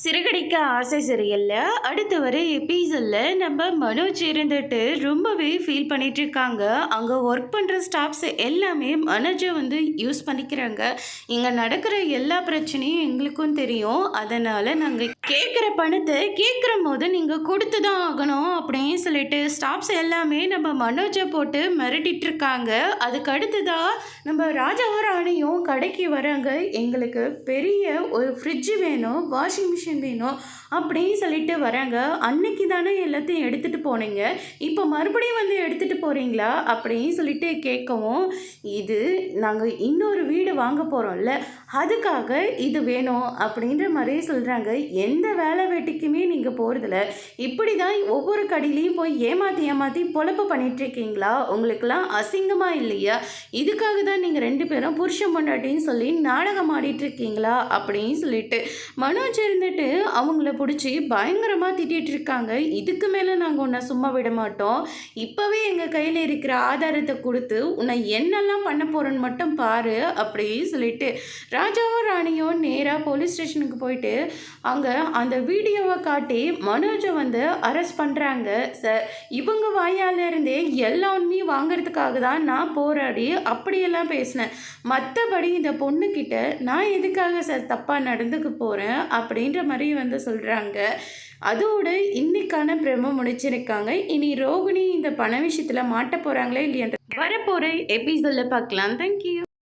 சிறகடிக்க ஆசை சீரியல்ல அடுத்து வர எபிசோடில் நம்ம மனோஜ் இருந்துட்டு ரொம்பவே ஃபீல் பண்ணிட்டு இருக்காங்க. அங்கே ஒர்க் பண்ணுற ஸ்டாஃப்ஸ் எல்லாமே மனோஜை யூஸ் பண்ணிக்கிறாங்க. இங்கே நடக்கிற எல்லா பிரச்சனையும் எங்களுக்கும் தெரியும். அதனால் நாங்கள் கேட்குற பணத்தை கேட்குற போது நீங்கள் கொடுத்து தான் ஆகணும் அப்படின்னு சொல்லிட்டு ஸ்டாஃப்ஸ் எல்லாமே நம்ம மனோஜை போட்டு மிரட்டிட்டு இருக்காங்க. அதுக்கு அடுத்ததாக நம்ம ராஜாவும் ராணியும் கடைக்கு வராங்க. எங்களுக்கு பெரிய ஒரு ஃப்ரிட்ஜு வேணும், வாஷிங் மிஷின் வேணும் அப்படின்னு சொல்லிட்டு வராங்க. அன்னைக்கு தானே எல்லாத்தையும் எடுத்துகிட்டு போனீங்க, இப்போ மறுபடியும் எடுத்துகிட்டு போகிறீங்களா அப்படின்னு சொல்லிட்டு கேட்கவும், இது நாங்கள் இன்னொரு வீடு வாங்க போகிறோம்ல, அதுக்காக இது வேணும் அப்படின்ற மாதிரி சொல்கிறாங்க. எந்த வேலை வெட்டிக்குமே நீங்கள் போகிறதில்ல, இப்படி தான் ஒவ்வொரு கடையிலையும் போய் ஏமாற்றி பொழப்பு பண்ணிகிட்ருக்கீங்களா? உங்களுக்கெல்லாம் அசிங்கமாக இல்லையா? இதுக்காக தான் நீங்கள் ரெண்டு பேரும் புருஷன் பொண்டாட்டின்னு சொல்லி நாடகம் ஆடிட்டுருக்கீங்களா அப்படின்னு சொல்லிட்டு மனோஜ் இருந்துட்டு அவங்கள பிடிச்சி பயங்கரமாக திட்டிகிட்டு இருக்காங்க. இதுக்கு மேலே நாங்கள் உன்னை சும்மா விட மாட்டோம், இப்போவே எங்கள் கையில் இருக்கிற ஆதாரத்தை கொடுத்து உன்னை என்னெல்லாம் பண்ண போகிறோன்னு மட்டும் பாரு அப்படின்னு சொல்லிட்டு ராஜாவும் ராணியும் நேராக போலீஸ் ஸ்டேஷனுக்கு போயிட்டு அங்கே அந்த வீடியோவை காட்டி மனோஜை அரெஸ்ட் பண்ணுறாங்க. சார், இவங்க வாயால் இருந்தே எல்லா உண்மையும் வாங்கிறதுக்காக தான் நான் போராடி அப்படியெல்லாம் பேசினேன். மற்றபடி இந்த பொண்ணுக்கிட்ட நான் எதுக்காக சார் தப்பாக நடந்துக்க போகிறேன் அப்படின்ற மாதிரி சொல்கிறாங்க. அதோடு இன்னைக்கான பிரமோ முடிச்சிருக்காங்க. இனி ரோகிணி இந்த பண விஷயத்தில் மாட்ட போகிறாங்களே இல்லையன்ற வரப்போகிற எபிசோடில் பார்க்கலாம். தேங்க்யூ.